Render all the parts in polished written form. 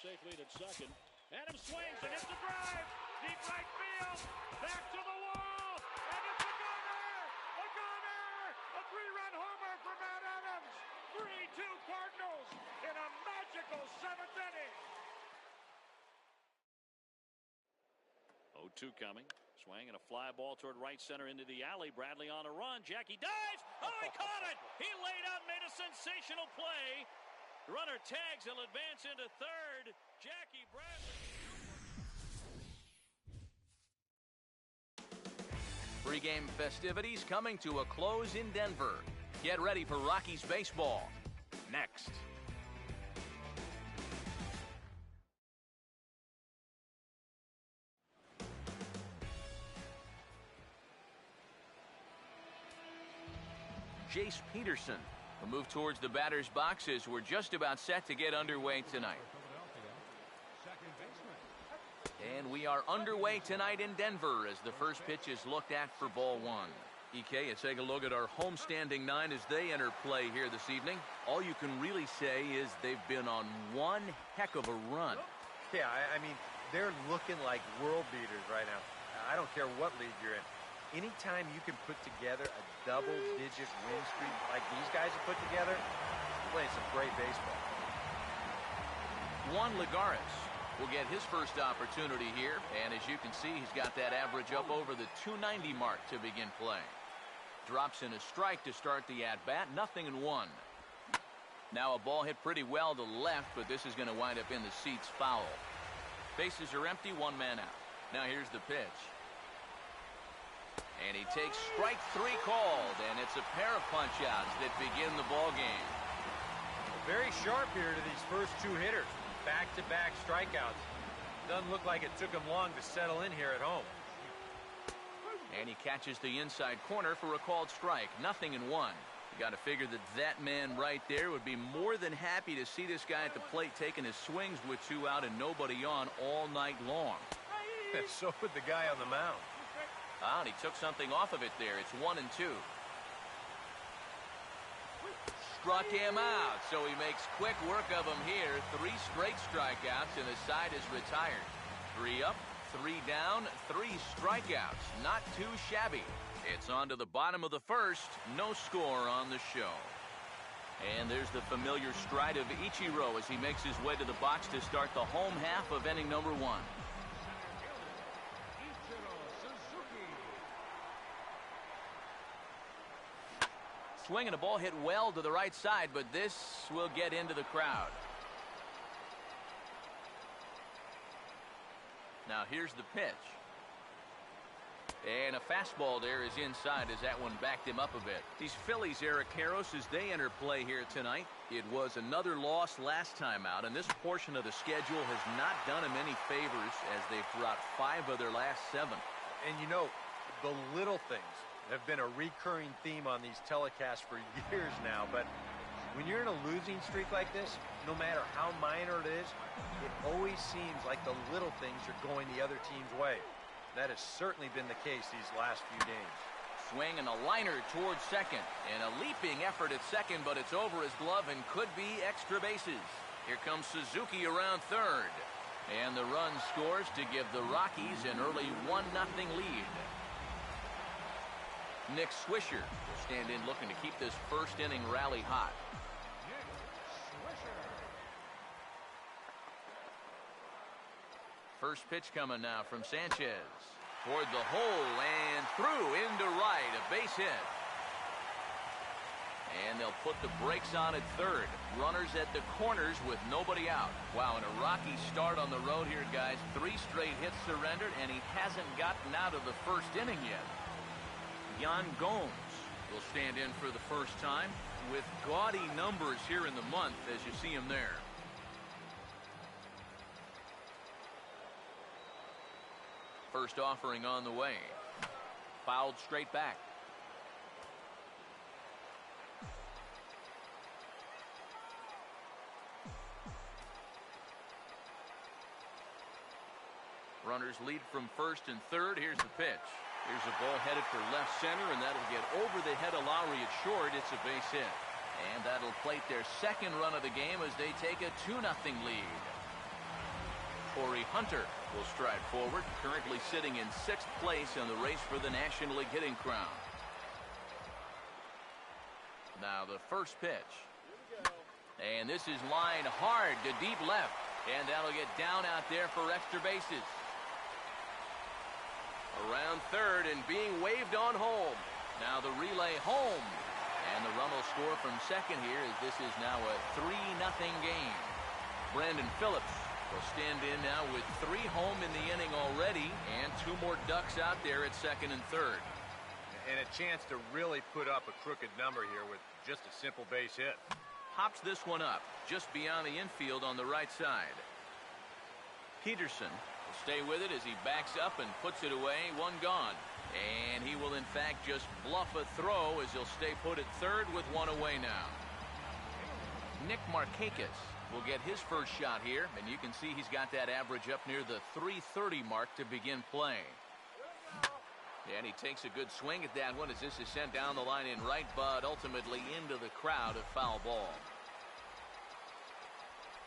safe lead at second. Adams swings and hits the drive. Deep right field. Back to the wall. And it's a gunner! A gunner! A three-run homer for Matt Adams. 3-2 Cardinals in a magical seventh inning. 0-2 coming. Swing and a fly ball toward right center into the alley. Bradley on a run. Jackie dives. Oh, he caught it. He laid out, made a sensational play. Runner tags. He'll advance into third. Jackie Bradley. Pre-game festivities coming to a close in Denver. Get ready for Rockies baseball. Next. Jace Peterson will move towards the batter's boxes. We're just about set to get underway tonight. And we are underway tonight in Denver as the first pitch is looked at for ball one. EK, you take a look at our homestanding nine as they enter play here this evening. All you can really say is they've been on one heck of a run. Yeah, I mean, they're looking like world beaters right now. I don't care what league you're in. Anytime you can put together a double-digit win streak like these guys have put together, you're playing some great baseball. Juan Lagares will get his first opportunity here, and as you can see, he's got that average up over the 290 mark to begin play. Drops in a strike to start the at-bat, 0-1. Now a ball hit pretty well to left, but this is going to wind up in the seats foul. Bases are empty, one man out. Now here's the pitch. And he takes strike three called, and it's a pair of punch-outs that begin the ball game. Very sharp here to these first two hitters. Back-to-back strikeouts. Doesn't look like it took him long to settle in here at home. And he catches the inside corner for a called strike. 0-1. You got to figure that that man right there would be more than happy to see this guy at the plate taking his swings with two out and nobody on all night long. And so would the guy on the mound. And he took something off of it there. It's 1-2. Struck him out, so he makes quick work of him here. 3 straight strikeouts, and the side is retired. 3 up, 3 down, 3 strikeouts. Not too shabby. It's on to the bottom of the first. No score on the show. And there's the familiar stride of Ichiro as he makes his way to the box to start the home half of inning number 1. Swinging a ball hit well to the right side, but this will get into the crowd. Now here's the pitch. And a fastball there is inside as that one backed him up a bit. These Phillies, Eric Karros, as they enter play here tonight. It was another loss last time out, and this portion of the schedule has not done them any favors as they've dropped 5 of their last 7. And you know, the little things have been a recurring theme on these telecasts for years now, but when you're in a losing streak like this, no matter how minor it is, it always seems like the little things are going the other team's way. That has certainly been the case these last few games. Swing and a liner towards second, and a leaping effort at second, but it's over his glove and could be extra bases. Here comes Suzuki around third, and the run scores to give the Rockies an early 1-0 lead. Nick Swisher will stand in looking to keep this first inning rally hot. First pitch coming now from Sanchez. Toward the hole and through into right. A base hit. And they'll put the brakes on at third. Runners at the corners with nobody out. Wow, and a rocky start on the road here, guys. 3 straight hits surrendered, and he hasn't gotten out of the first inning yet. Yan Gomes will stand in for the first time with gaudy numbers here in the month as you see him there. First offering on the way. Fouled straight back. Runners lead from first and third. Here's the pitch. Here's a ball headed for left center, and that'll get over the head of Lowry at short. It's a base hit. And that'll plate their second run of the game as they take a 2-0 lead. Corey Hunter will stride forward, currently sitting in 6th place in the race for the National League hitting crown. Now the first pitch. And this is lined hard to deep left. And that'll get down out there for extra bases. Around third and being waved on home. Now the relay home. And the run will score from second here as this is now a 3-0 game. Brandon Phillips will stand in now with 3 home in the inning already and 2 more ducks out there at second and third. And a chance to really put up a crooked number here with just a simple base hit. Pops this one up just beyond the infield on the right side. Peterson will stay with it as he backs up and puts it away. 1 gone. And he will in fact just bluff a throw as he'll stay put at third with 1 away now. Nick Markakis will get his first shot here, and you can see he's got that average up near the .330 mark to begin play. And he takes a good swing at that one as this is sent down the line in right, but ultimately into the crowd, a foul ball.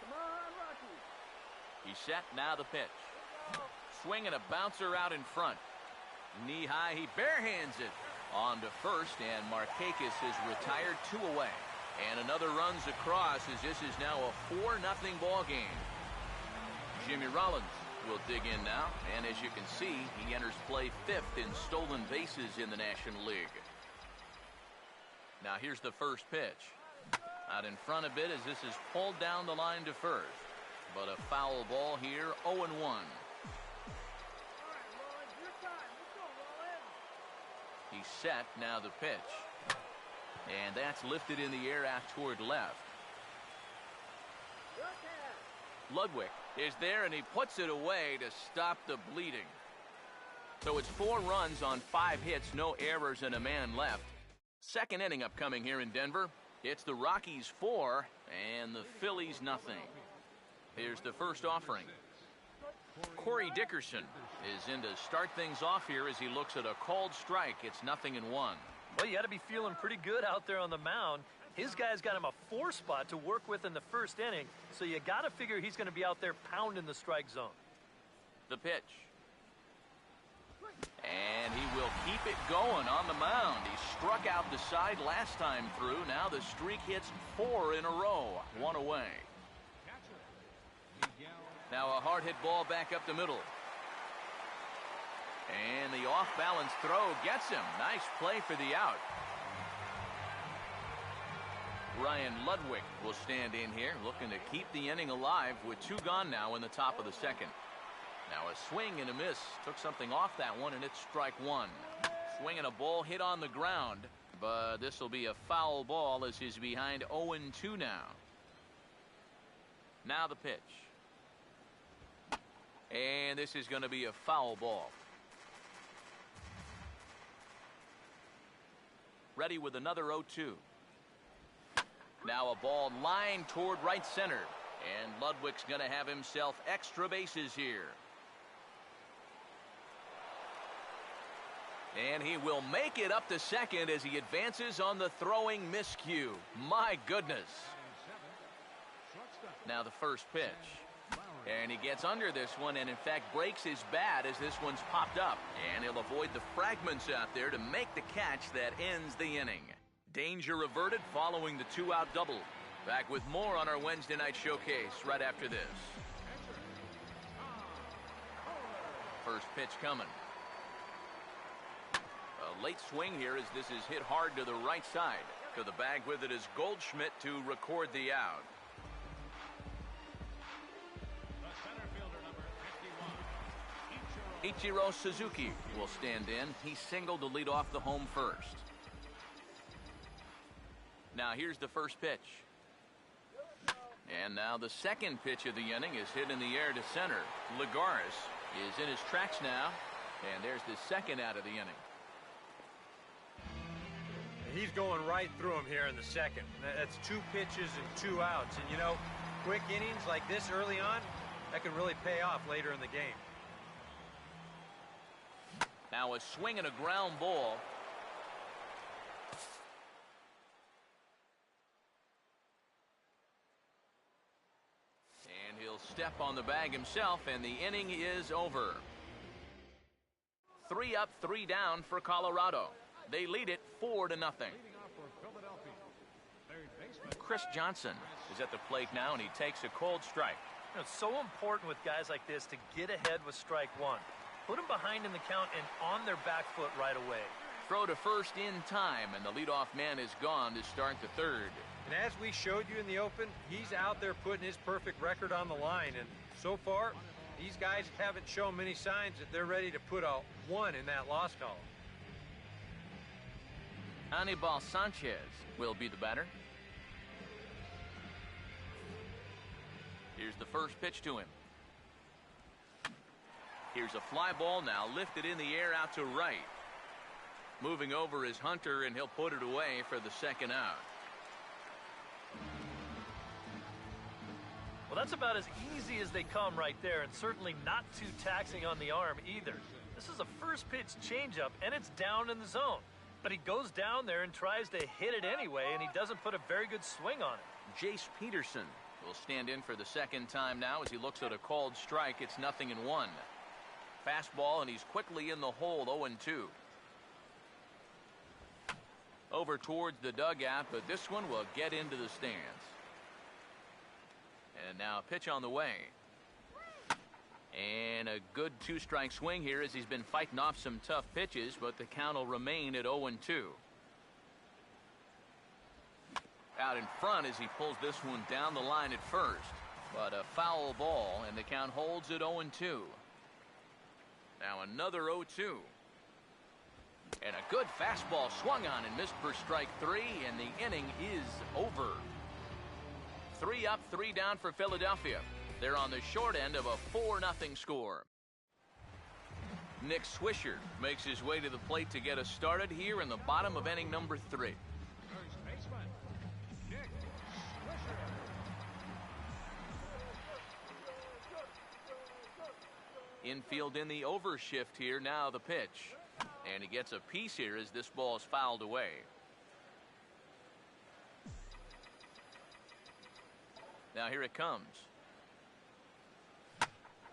Come on, Rockies. He's set, now the pitch. Swing and a bouncer out in front. Knee high, he barehands it on to first, and Markakis is retired 2 away. And another runs across as this is now a 4-0 ball game. Jimmy Rollins will dig in now, and as you can see, he enters play 5th in stolen bases in the National League. Now here's the first pitch. Out in front a bit as this is pulled down the line to first. But a foul ball here, 0-1. He's set, now the pitch. And that's lifted in the air out toward left. Ludwig is there, and he puts it away to stop the bleeding. So it's 4 runs on 5 hits, no errors, and a man left. Second inning upcoming here in Denver. It's the Rockies 4 and the Phillies nothing. Here's the first offering. Corey Dickerson is in to start things off here as he looks at a called strike. It's 0-1. Well, you got to be feeling pretty good out there on the mound. His guy's got him a 4 spot to work with in the first inning, so you got to figure he's going to be out there pounding the strike zone. The pitch. And he will keep it going on the mound. He struck out the side last time through. Now the streak hits 4 in a row. 1 away. Now a hard hit ball back up the middle. And the off-balance throw gets him. Nice play for the out. Ryan Ludwig will stand in here, looking to keep the inning alive with 2 gone now in the top of the second. Now a swing and a miss. Took something off that one, and it's strike 1. Swing and a ball hit on the ground, but this will be a foul ball as he's behind 0-2 now. Now the pitch. And this is going to be a foul ball. Ready with another 0-2. Now a ball lined toward right center. And Ludwig's going to have himself extra bases here. And he will make it up to second as he advances on the throwing miscue. My goodness. Now the first pitch. And he gets under this one and in fact breaks his bat as this one's popped up. And he'll avoid the fragments out there to make the catch that ends the inning. Danger averted following the 2-out double. Back with more on our Wednesday night showcase right after this. First pitch coming. A late swing here as this is hit hard to the right side. To the bag with it is Goldschmidt to record the out. Ichiro Suzuki will stand in. He singled to lead off the home first. Now here's the first pitch. And now the second pitch of the inning is hit in the air to center. Lagares is in his tracks now. And there's the second out of the inning. He's going right through him here in the second. That's 2 pitches and 2 outs. And, you know, quick innings like this early on, that can really pay off later in the game. Now a swing and a ground ball. And he'll step on the bag himself, and the inning is over. 3 up, 3 down for Colorado. They lead it 4-0. Chris Johnson is at the plate now, and he takes a cold strike. It's so important with guys like this to get ahead with strike one. Put them behind in the count and on their back foot right away. Throw to first in time, and the leadoff man is gone to start the third. And as we showed you in the open, he's out there putting his perfect record on the line. And so far, these guys haven't shown many signs that they're ready to put a 1 in that loss column. Anibal Sanchez will be the batter. Here's the first pitch to him. Here's a fly ball now lifted in the air out to right. Moving over is Hunter, and he'll put it away for the second out. Well, that's about as easy as they come right there, and certainly not too taxing on the arm either. This is a first pitch changeup, and it's down in the zone. But he goes down there and tries to hit it anyway, and he doesn't put a very good swing on it. Jace Peterson will stand in for the second time now as he looks at a called strike. It's 0-1. Fastball, and he's quickly in the hole, 0-2. Over towards the dugout, but this one will get into the stands. And now a pitch on the way. And a good 2-strike swing here as he's been fighting off some tough pitches, but the count will remain at 0-2. Out in front as he pulls this one down the line at first. But a foul ball, and the count holds at 0-2. Now another 0-2. And a good fastball swung on and missed for strike 3, and the inning is over. 3 up, 3 down for Philadelphia. They're on the short end of a 4-0 score. Nick Swisher makes his way to the plate to get us started here in the bottom of inning number 3. Infield in the overshift here. Now the pitch. And he gets a piece here as this ball is fouled away. Now here it comes.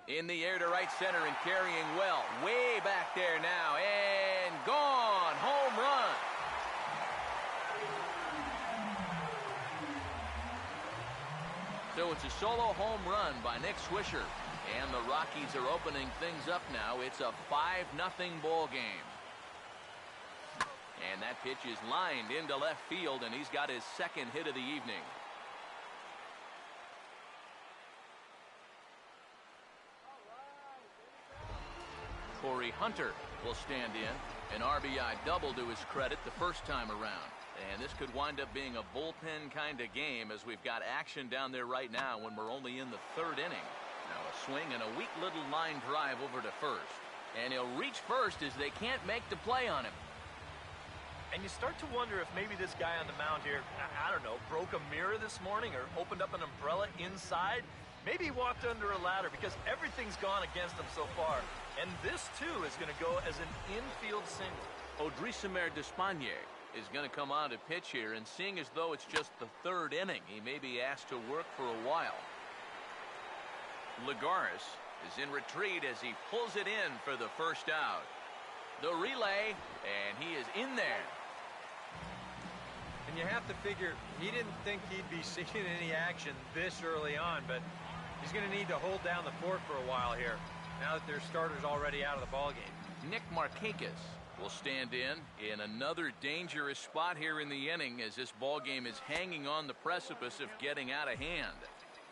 In the air to right center and carrying well. Way back there now. And gone. Home run. So it's a solo home run by Nick Swisher. And the Rockies are opening things up now. It's a 5-0 ball game. And that pitch is lined into left field, and he's got his second hit of the evening. Corey Hunter will stand in. An RBI double to his credit the first time around. And this could wind up being a bullpen kind of game as we've got action down there right now when we're only in the third inning. Now a swing and a weak little line drive over to first. And he'll reach first as they can't make the play on him. And you start to wonder if maybe this guy on the mound here, I don't know, broke a mirror this morning or opened up an umbrella inside. Maybe he walked under a ladder because everything's gone against him so far. And this, too, is going to go as an infield single. Odrisamer Despaigne is going to come on to pitch here, and seeing as though it's just the third inning, he may be asked to work for a while. Lagares is in retreat as he pulls it in for the first out. The relay, and he is in there. And you have to figure he didn't think he'd be seeing any action this early on, but he's going to need to hold down the fort for a while here now that their starter's already out of the ballgame. Nick Markakis will stand in another dangerous spot here in the inning as this ballgame is hanging on the precipice of getting out of hand.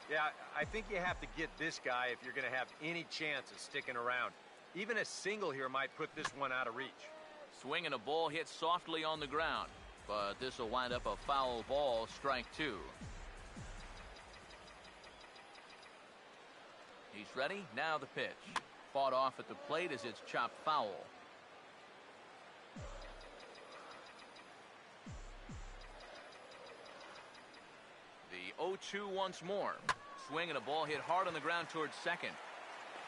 Yeah, I think you have to get this guy if you're going to have any chance of sticking around. Even a single here might put this one out of reach. Swing and a ball hit softly on the ground, but this will wind up a foul ball, strike 2. He's ready. Now the pitch. Fought off at the plate as it's chopped foul. The 0-2 once more. Swing and a ball hit hard on the ground towards second.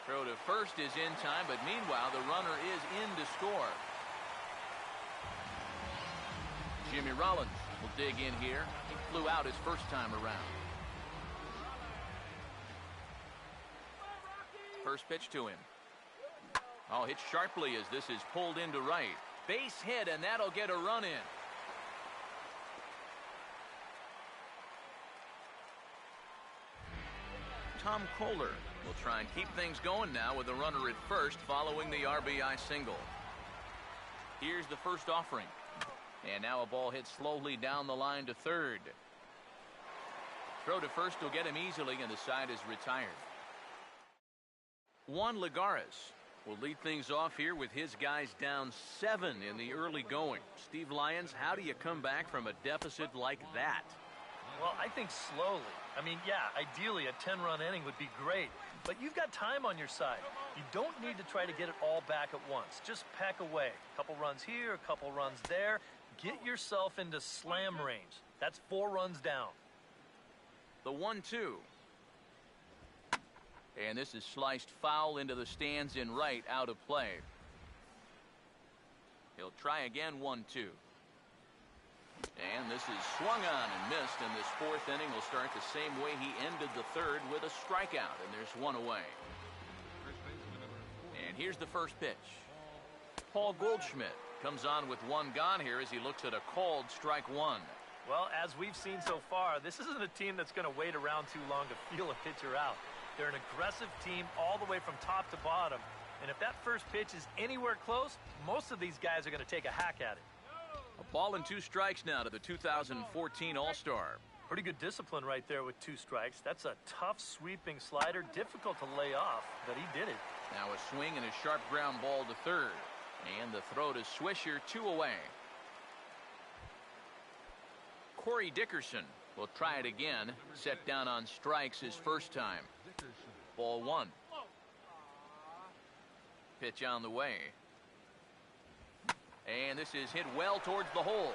Throw to first is in time, but meanwhile the runner is in to score. Jimmy Rollins will dig in here. He flew out his first time around. first pitch to him. Oh, hit sharply as this is pulled into right. Base hit, and that'll get a run in. Tom Kohler will try and keep things going now with a runner at first following the RBI single. Here's the first offering. And now a ball hit slowly down the line to third. Throw to first will get him easily, and the side is retired. Juan Lagares will lead things off here with his guys down 7 in the early going. Steve Lyons, how do you come back from a deficit like that? Well, I think slowly. I mean, yeah, ideally a 10-run inning would be great, but you've got time on your side. You don't need to try to get it all back at once. Just pack away. A couple runs here, a couple runs there. Get yourself into slam range. That's 4 runs down. The 1-2. And this is sliced foul into the stands in right, out of play. He'll try again, 1-2. And this is swung on and missed, and this 4th inning will start the same way he ended the 3rd with a strikeout, and there's 1 away. And here's the first pitch. Paul Goldschmidt comes on with 1 gone here as he looks at a called strike 1. Well, as we've seen so far, this isn't a team that's going to wait around too long to feel a pitcher out. They're an aggressive team all the way from top to bottom, and if that first pitch is anywhere close, most of these guys are going to take a hack at it. A ball and 2 strikes now to the 2014 All-Star. Pretty good discipline right there with 2 strikes. That's a tough sweeping slider, difficult to lay off, but he did it. Now a swing and a sharp ground ball to third. And the throw to Swisher, 2 away. Corey Dickerson will try it again. Set down on strikes his first time. Ball 1. Pitch on the way. And this is hit well towards the hole.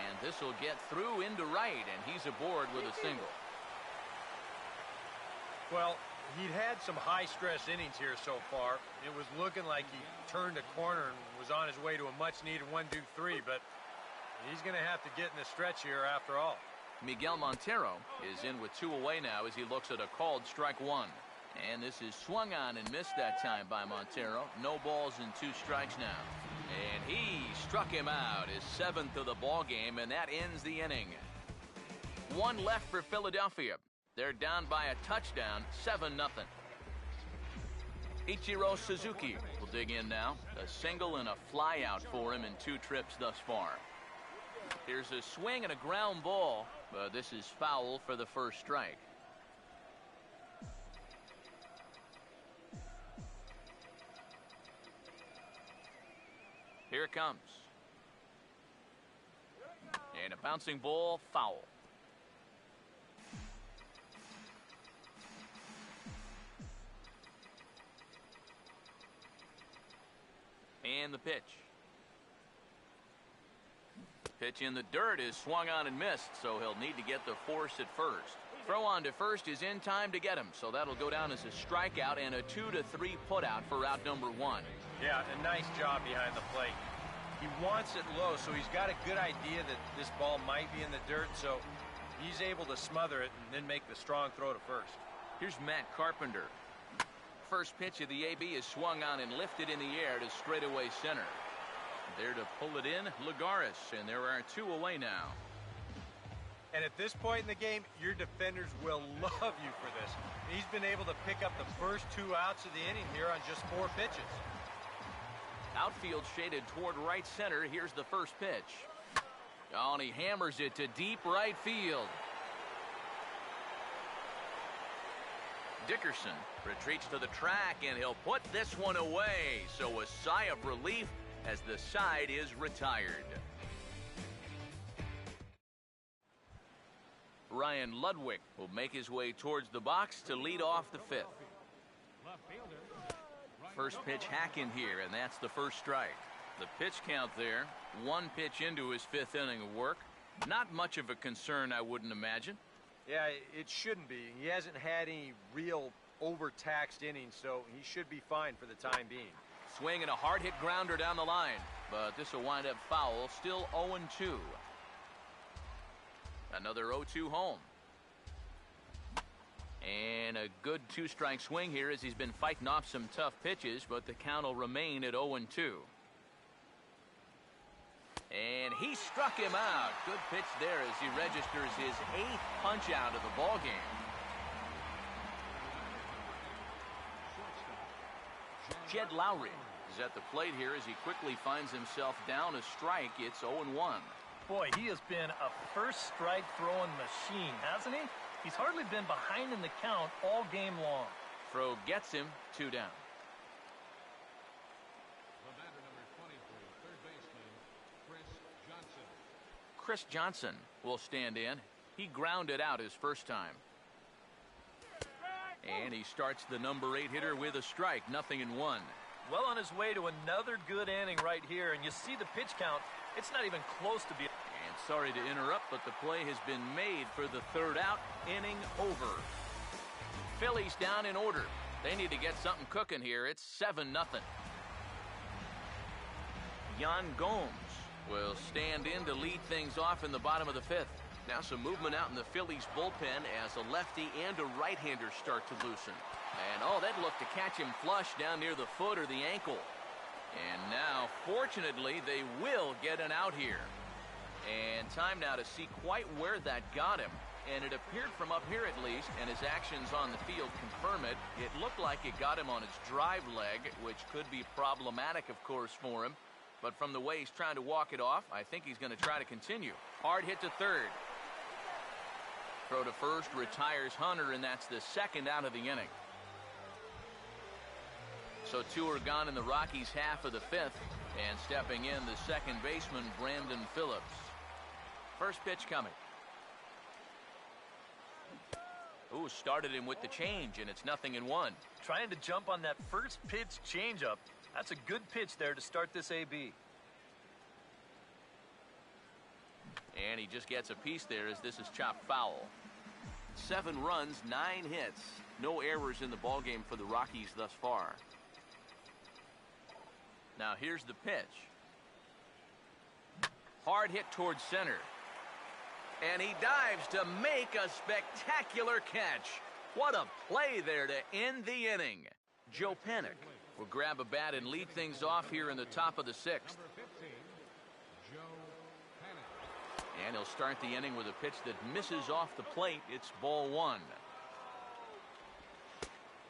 And this will get through into right, and he's aboard with a single. Well, he'd had some high-stress innings here so far. It was looking like he turned a corner and was on his way to a much-needed 1-2-3, but he's going to have to get in the stretch here after all. Miguel Montero is in with 2 away now as he looks at a called strike 1. And this is swung on and missed that time by Montero. No balls and 2 strikes now. And he struck him out, his 7th of the ball game, and that ends the inning. 1 left for Philadelphia. They're down by a touchdown, 7-0. Ichiro Suzuki will dig in now. A single and a fly out for him in 2 trips thus far. Here's a swing and a ground ball, but this is foul for the first strike. Here it comes. And a bouncing ball, foul. And the pitch. Pitch in the dirt is swung on and missed, so he'll need to get the force at first. Throw on to first is in time to get him, so that'll go down as a strikeout and a 2-3 putout for out number 1. Yeah, a nice job behind the plate. He wants it low, so he's got a good idea that this ball might be in the dirt, so he's able to smother it and then make the strong throw to first. Here's Matt Carpenter. First pitch of the AB is swung on and lifted in the air to straightaway center. There to pull it in, Lagares, and there are 2 away now. And at this point in the game, your defenders will love you for this. He's been able to pick up the first 2 outs of the inning here on just 4 pitches. Outfield shaded toward right center. Here's the first pitch. Oh, and he hammers it to deep right field. Dickerson retreats to the track, and he'll put this one away. So a sigh of relief as the side is retired. Ryan Ludwig will make his way towards the box to lead off the 5th. First pitch hack in here, and that's the first strike. The pitch count there, 1 pitch into his 5th inning of work. Not much of a concern, I wouldn't imagine. Yeah, it shouldn't be. He hasn't had any real overtaxed innings, so he should be fine for the time being. Swing and a hard-hit grounder down the line, but this will wind up foul, still 0-2. Another 0-2 home. And a good two-strike swing here as he's been fighting off some tough pitches, but the count will remain at 0-2. And he struck him out. Good pitch there as he registers his 8th punch out of the ball game. Jed Lowry is at the plate here as he quickly finds himself down a strike. It's 0-1. Boy, he has been a first strike throwing machine, hasn't he? He's hardly been behind in the count all game long. Throw gets him, 2 down. The batter, number 23, third baseman, Chris Johnson. Chris Johnson will stand in. He grounded out his first time. And he starts the number 8 hitter with a strike, 0-1. Well on his way to another good inning right here, and you see the pitch count. It's not even close to being. And sorry to interrupt, but the play has been made for the 3rd out, inning over. Phillies down in order. They need to get something cooking here. It's 7-0. Yan Gomes will stand in to lead things off in the bottom of the 5th. Now some movement out in the Phillies bullpen as a lefty and a right-hander start to loosen. And oh, they'd look to catch him flush down near the foot or the ankle. And now, fortunately, they will get an out here. And time now to see quite where that got him. And it appeared from up here at least, and his actions on the field confirm it. It looked like it got him on his drive leg, which could be problematic, of course, for him. But from the way he's trying to walk it off, I think he's going to try to continue. Hard hit to 3rd. Throw to 1st, retires Hunter, and that's the 2nd out of the inning. So 2 are gone in the Rockies' half of the 5th, and stepping in the 2nd baseman, Brandon Phillips. First pitch coming. Ooh, started him with the change, and it's 0-1. Trying to jump on that first pitch changeup. That's a good pitch there to start this AB. And he just gets a piece there as this is chopped foul. 7 runs, 9 hits. No errors in the ballgame for the Rockies thus far. Now here's the pitch. Hard hit towards center. And he dives to make a spectacular catch. What a play there to end the inning. Joe Panik will grab a bat and lead things off here in the top of the 6th. Number 15, Joe Panik. And he'll start the inning with a pitch that misses off the plate. It's ball 1.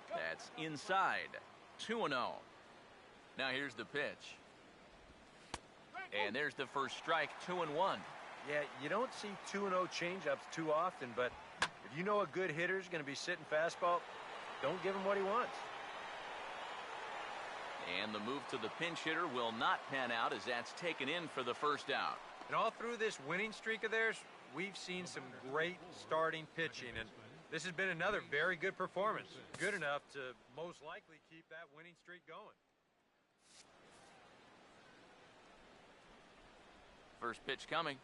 That's inside. 2-0. Now here's the pitch. And there's the first strike, 2-1. Yeah, you don't see 2-0 changeups too often, but if you know a good hitter's going to be sitting fastball, don't give him what he wants. And the move to the pinch hitter will not pan out as that's taken in for the first out. And all through this winning streak of theirs, we've seen some great starting pitching, and this has been another very good performance. Good enough to most likely keep that winning streak going. First pitch coming.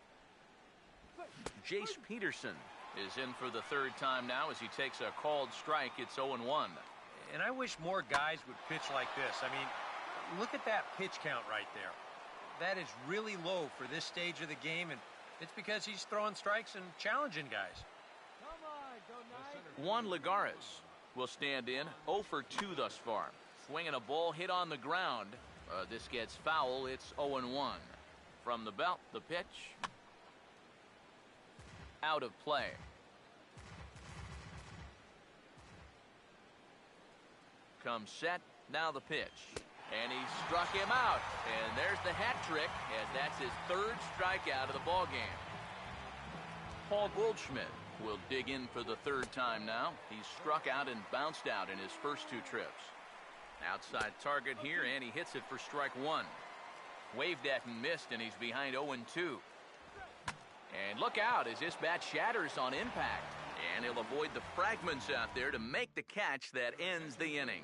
Jace Peterson is in for the 3rd time now as he takes a called strike. It's 0-1. And I wish more guys would pitch like this. I mean, look at that pitch count right there. That is really low for this stage of the game, and it's because he's throwing strikes and challenging guys. Juan Lagares will stand in, 0 for 2 thus far. Swinging a ball hit on the ground. This gets foul. It's 0-1. From the belt, the pitch. Out of play. Comes set. Now the pitch. And he struck him out. And there's the hat trick as that's his 3rd strikeout of the ball game. Paul Goldschmidt will dig in for the 3rd time now. He's struck out and bounced out in his first 2 trips. Outside target here, and he hits it for strike 1. Waved at and missed, and he's behind 0-2. And look out as this bat shatters on impact. And he'll avoid the fragments out there to make the catch that ends the inning.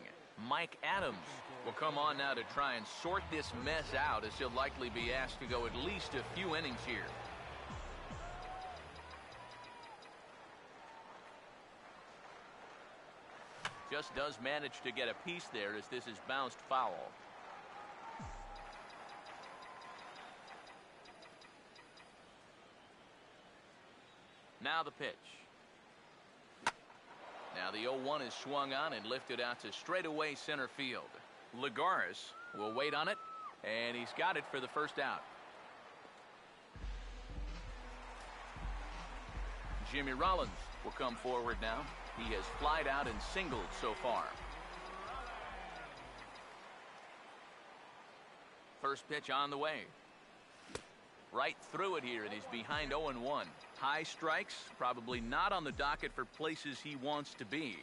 Mike Adams will come on now to try and sort this mess out as he'll likely be asked to go at least a few innings here. Just does manage to get a piece there as this is bounced foul. Now the pitch. Now the 0-1 is swung on and lifted out to straightaway center field. Lagares will wait on it, and he's got it for the first out. Jimmy Rollins will come forward now. He has flied out and singled so far. First pitch on the way. Right through it here, and he's behind 0-1. High strikes, probably not on the docket for places he wants to be.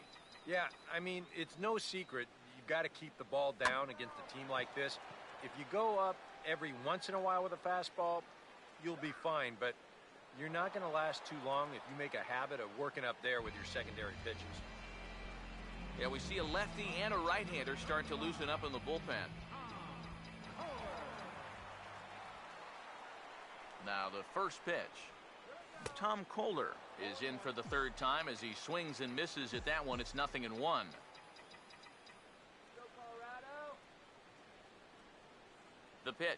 Yeah, I mean, it's no secret. You've got to keep the ball down against a team like this. If you go up every once in a while with a fastball, you'll be fine, but you're not going to last too long if you make a habit of working up there with your secondary pitches. Yeah, we see a lefty and a right-hander start to loosen up in the bullpen. Now the first pitch. Tom Kohler is in for the third time as he swings and misses at that one. It's 0-1. The pitch.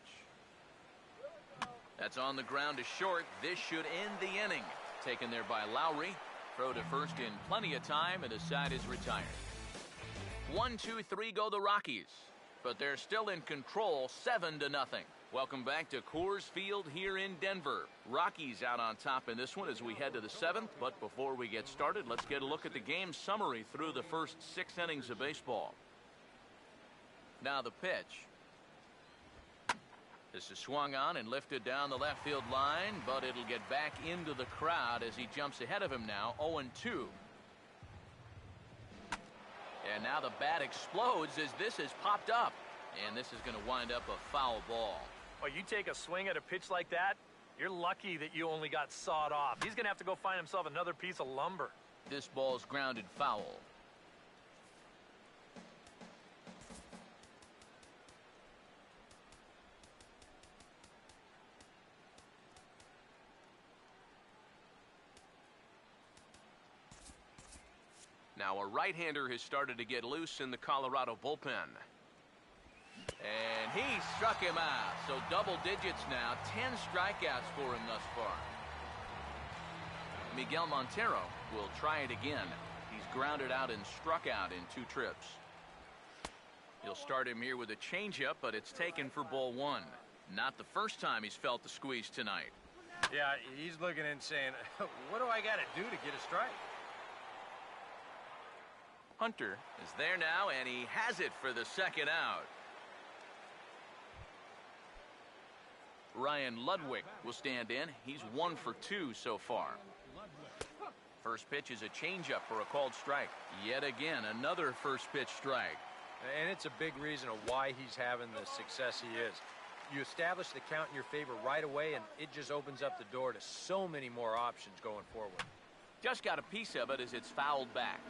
That's on the ground to short. This should end the inning. Taken there by Lowry. Throw to first in plenty of time, and the side is retired. 1-2-3 go the Rockies, but they're still in control, 7-0. Welcome back to Coors Field here in Denver. Rockies out on top in this one as we head to the 7th. But before we get started, let's get a look at the game summary through the first 6 innings of baseball. Now the pitch. This is swung on and lifted down the left field line, but it'll get back into the crowd as he jumps ahead of him now, 0-2. And now the bat explodes as this has popped up. And this is going to wind up a foul ball. Well, you take a swing at a pitch like that, you're lucky that you only got sawed off. He's going to have to go find himself another piece of lumber. This ball's grounded foul. Now a right-hander has started to get loose in the Colorado bullpen. And he struck him out. So double digits now. 10 strikeouts for him thus far. Miguel Montero will try it again. He's grounded out and struck out in 2 trips. He'll start him here with a changeup, but it's taken for ball 1. Not the first time he's felt the squeeze tonight. Yeah, he's looking and saying, what do I got to do to get a strike? Hunter is there now, and he has it for the second out. Ryan Ludwig will stand in. He's 1 for 2 so far. First pitch is a changeup for a called strike. Yet again, another first pitch strike. And it's a big reason of why he's having the success he is. You establish the count in your favor right away, and it just opens up the door to so many more options going forward. Just got a piece of it as it's fouled back.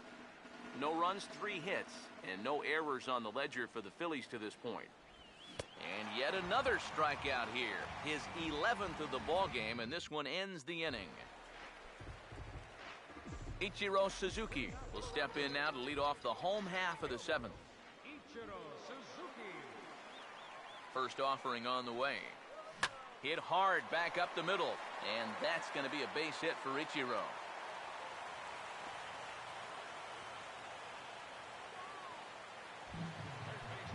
No runs, 3 hits, and no errors on the ledger for the Phillies to this point. And yet another strikeout here. His 11th of the ball game, and this one ends the inning. Ichiro Suzuki will step in now to lead off the home half of the 7th. Ichiro Suzuki. First offering on the way. Hit hard back up the middle, and that's going to be a base hit for Ichiro.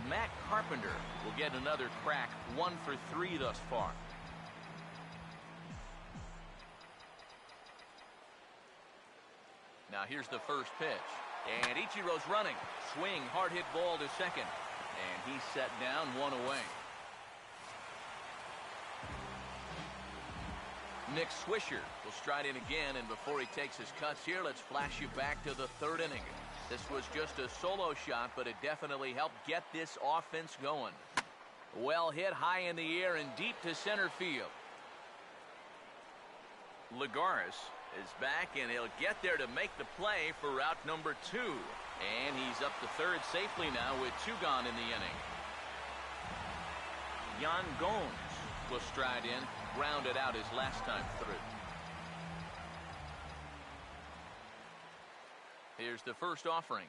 Matt Carpenter will get another crack, 1 for 3 thus far. Now here's the first pitch, and Ichiro's running. Swing, hard hit ball to second, and he's set down, 1 away. Nick Swisher will stride in again, and before he takes his cuts here, let's flash you back to the 3rd inning. This was just a solo shot, but it definitely helped get this offense going. Well hit high in the air and deep to center field. Lagares is back, and he'll get there to make the play for route number 2. And he's up to 3rd safely now with 2 gone in the inning. Yan Gomes will stride in, grounded out his last time through. Here's the first offering.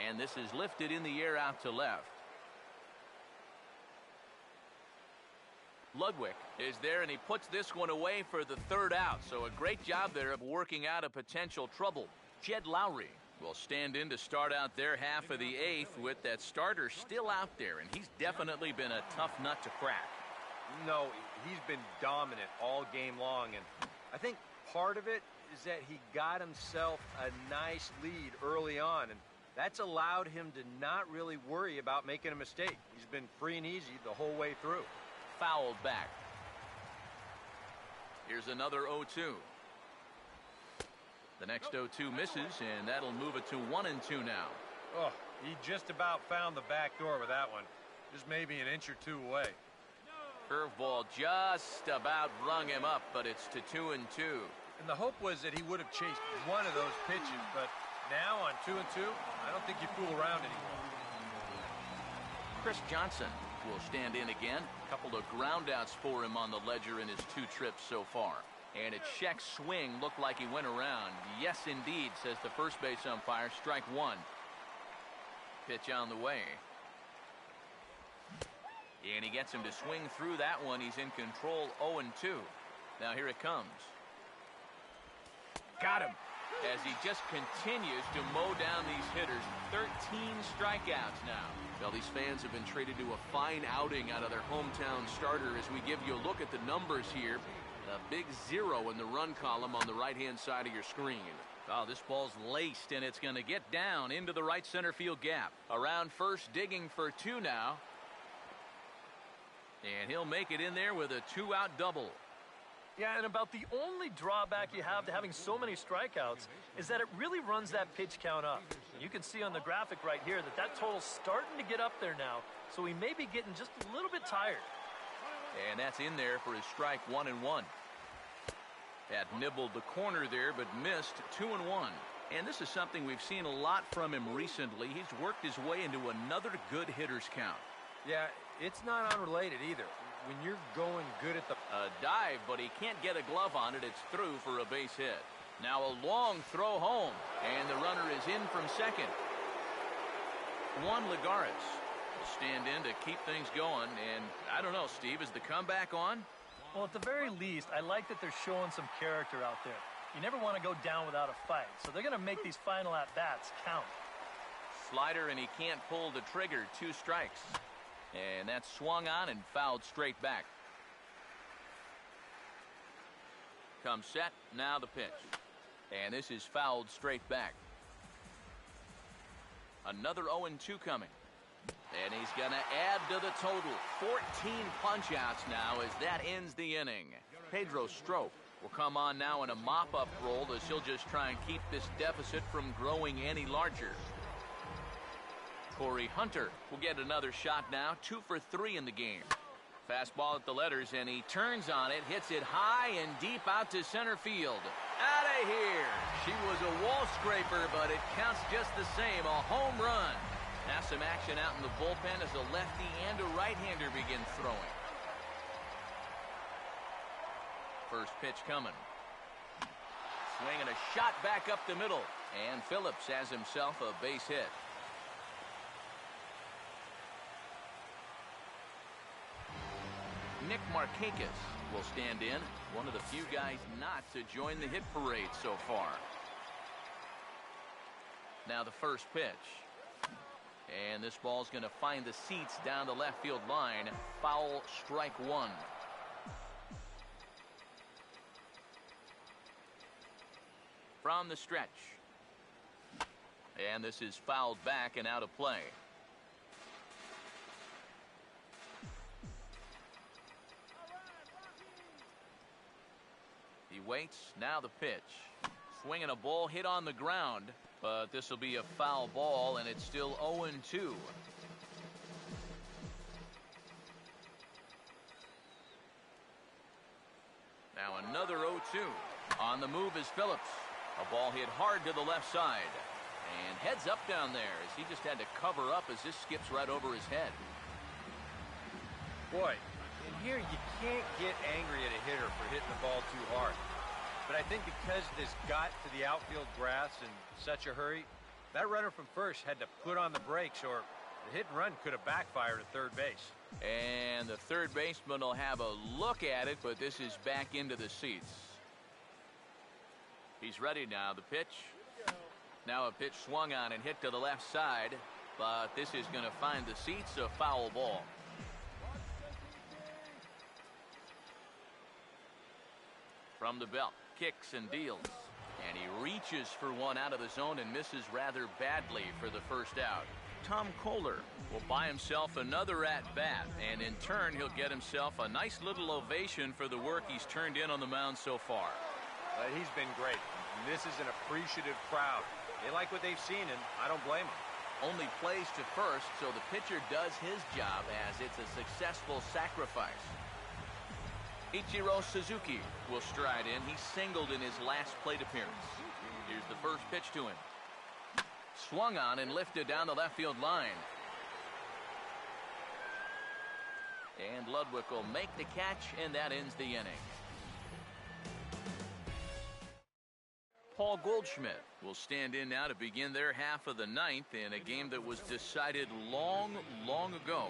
And this is lifted in the air out to left. Ludwig is there, and he puts this one away for the 3rd out. So a great job there of working out a potential trouble. Jed Lowry will stand in to start out their half of the eighth with that starter still out there, and he's definitely been a tough nut to crack. No, he's been dominant all game long, and I think part of it is that he got himself a nice lead early on, and that's allowed him to not really worry about making a mistake. He's been free and easy the whole way through. Fouled back. Here's another 0-2. The next 0-2 misses, and that'll move it to 1-2 now. Oh, he just about found the back door with that one. Just maybe an inch or two away. Curveball just about rung him up, but it's to 2-2. And the hope was that he would have chased one of those pitches, but now on 2-2, I don't think you fool around anymore. Chris Johnson will stand in again. A couple of groundouts for him on the ledger in his 2 trips so far. And a check swing looked like he went around. Yes, indeed, says the first base umpire. Strike 1. Pitch on the way. And he gets him to swing through that one. He's in control, 0-2. Now here it comes. Got him. As he just continues to mow down these hitters. 13 strikeouts now. Well, these fans have been treated to a fine outing out of their hometown starter as we give you a look at the numbers here. A big 0 in the run column on the right-hand side of your screen. Oh, this ball's laced, and it's going to get down into the right center field gap. Around first, digging for 2 now. And he'll make it in there with a 2-out double. Yeah, and about the only drawback you have to having so many strikeouts is that it really runs that pitch count up. You can see on the graphic right here that total's starting to get up there now, so he may be getting just a little bit tired. And that's in there for his strike 1-1. Had nibbled the corner there, but missed 2-1. And this is something we've seen a lot from him recently. He's worked his way into another good hitter's count. Yeah, it's not unrelated either. When you're going good at the... A dive, but he can't get a glove on it. It's through for a base hit. Now a long throw home, and the runner is in from second. Juan Lagares will stand in to keep things going, and I don't know, Steve, is the comeback on? Well, at the very least, I like that they're showing some character out there. You never want to go down without a fight, so they're going to make these final at-bats count. Slider, and he can't pull the trigger. 2 strikes. And that's swung on and fouled straight back. Comes set, now the pitch. And this is fouled straight back. Another 0-2 coming. And he's going to add to the total. 14 punch-outs now as that ends the inning. Pedro Strop will come on now in a mop-up role as he'll just try and keep this deficit from growing any larger. Corey Hunter will get another shot now. 2 for 3 in the game. Fastball at the letters, and he turns on it, hits it high and deep out to center field. Out of here. She was a wall scraper, but it counts just the same. A home run. Now some action out in the bullpen as a lefty and a right-hander begin throwing. First pitch coming. Swinging a shot back up the middle. And Phillips has himself a base hit. Nick Markakis will stand in. One of the few guys not to join the hit parade so far. Now the first pitch. And this ball's going to find the seats down the left field line. Foul, strike 1. From the stretch. And this is fouled back and out of play. He waits, now the pitch. Swinging a ball hit on the ground, but this will be a foul ball, and it's still 0-2. Now another 0-2. On the move is Phillips. A ball hit hard to the left side. And heads up down there as he just had to cover up as this skips right over his head. Boy, in here you can't get angry at a hitter for hitting the ball too hard. But I think because this got to the outfield grass in such a hurry, that runner from first had to put on the brakes, or the hit and run could have backfired at third base. And the third baseman will have a look at it, but this is back into the seats. He's ready now. The pitch. Now a pitch swung on and hit to the left side, but this is going to find the seats, a foul ball. From the belt, kicks and deals. And he reaches for one out of the zone and misses rather badly for the first out. Tom Kohler will buy himself another at-bat, and in turn he'll get himself a nice little ovation for the work he's turned in on the mound so far. He's been great. And this is an appreciative crowd. They like what they've seen, and I don't blame them. Only plays to first, so the pitcher does his job as it's a successful sacrifice. Ichiro Suzuki will stride in. He singled in his last plate appearance. Here's the first pitch to him. Swung on and lifted down the left field line. And Ludwig will make the catch, and that ends the inning. Paul Goldschmidt will stand in now to begin their half of the ninth in a game that was decided long, long ago.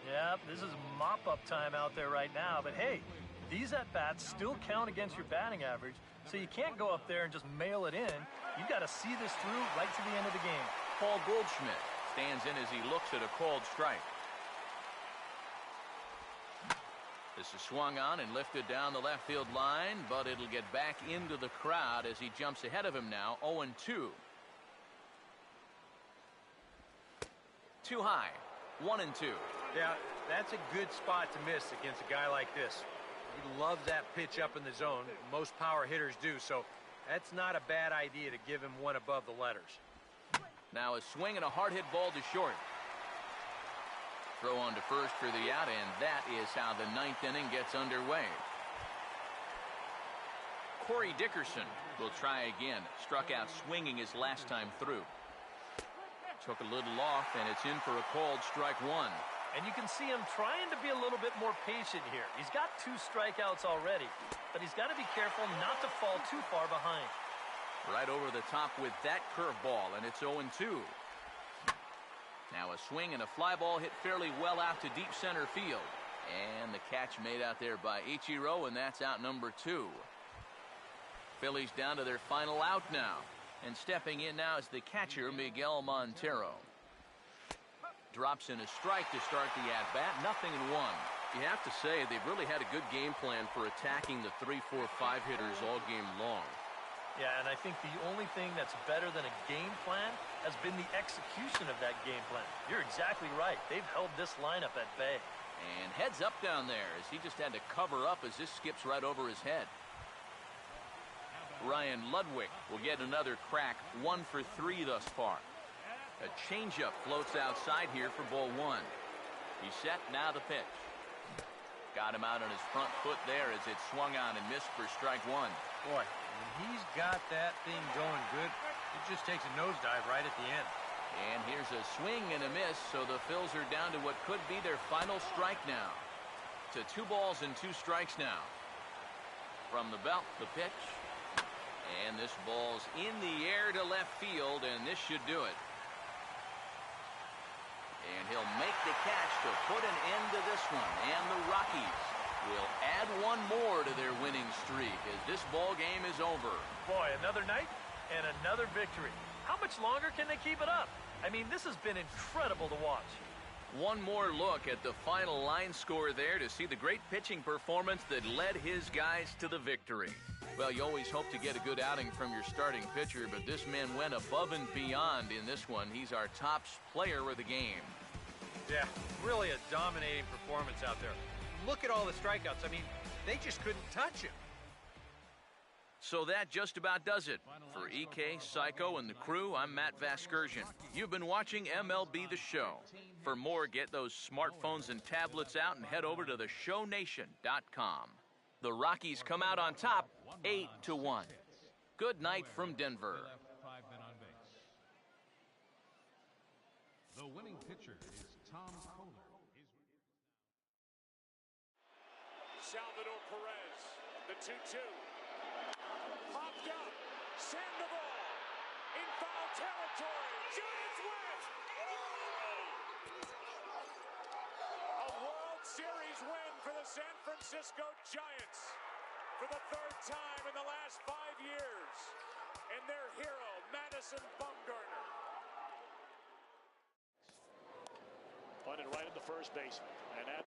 Yeah, this is mop-up time out there right now, but hey, these at-bats still count against your batting average, so you can't go up there and just mail it in. You've got to see this through right to the end of the game. Paul Goldschmidt stands in as he looks at a called strike. This is swung on and lifted down the left field line, but it'll get back into the crowd as he jumps ahead of him now, 0-2. Too high, 1-2. Yeah, that's a good spot to miss against a guy like this. He loves that pitch up in the zone. Most power hitters do, so that's not a bad idea to give him one above the letters. Now a swing and a hard hit ball to short. Throw on to first for the out, and that is how the ninth inning gets underway. Corey Dickerson will try again. Struck out swinging his last time through. Took a little off, and it's in for a called strike one. And you can see him trying to be a little bit more patient here. He's got 2 strikeouts already, but he's got to be careful not to fall too far behind. Right over the top with that curveball, and it's 0-2. Now a swing and a fly ball hit fairly well out to deep center field. And the catch made out there by Ichiro, and that's out number 2. Phillies down to their final out now. And stepping in now is the catcher, Miguel Montero. Drops in a strike to start the at-bat, 0-1. You have to say they've really had a good game plan for attacking the 3, 4, 5 hitters all game long. Yeah, and I think the only thing that's better than a game plan has been the execution of that game plan. You're exactly right. They've held this lineup at bay. And heads up down there as he just had to cover up as this skips right over his head. Ryan Ludwig will get another crack, 1 for 3 thus far. A changeup floats outside here for ball 1. He's set, now the pitch. Got him out on his front foot there as it swung on and missed for strike 1. Boy, when he's got that thing going good, it just takes a nosedive right at the end. And here's a swing and a miss, so the Phils are down to what could be their final strike now. To 2 balls and 2 strikes now. From the belt, the pitch. And this ball's in the air to left field, and this should do it. And he'll make the catch to put an end to this one. And the Rockies will add 1 more to their winning streak as this ball game is over. Boy, another night and another victory. How much longer can they keep it up? I mean, this has been incredible to watch. One more look at the final line score there to see the great pitching performance that led his guys to the victory. Well, you always hope to get a good outing from your starting pitcher, but this man went above and beyond in this one. He's our top player of the game. Yeah, really a dominating performance out there. Look at all the strikeouts. I mean, they just couldn't touch him. So that just about does it. For EK, Psycho, and the crew, I'm Matt Vasgersian. You've been watching MLB The Show. For more, get those smartphones and tablets out and head over to theshownation.com. The Rockies come out on top, 8-1. Good night from Denver. Left 5 men on base. The winning pitcher is Tom Kohler. Salvador Perez, the 2-2. Popped up, Sandoval, in foul territory, Giants win! A World Series win for the San Francisco Giants for the 3rd time in the last 5 years. And their hero, Madison Bumgarner. Punted right at the first baseman. And at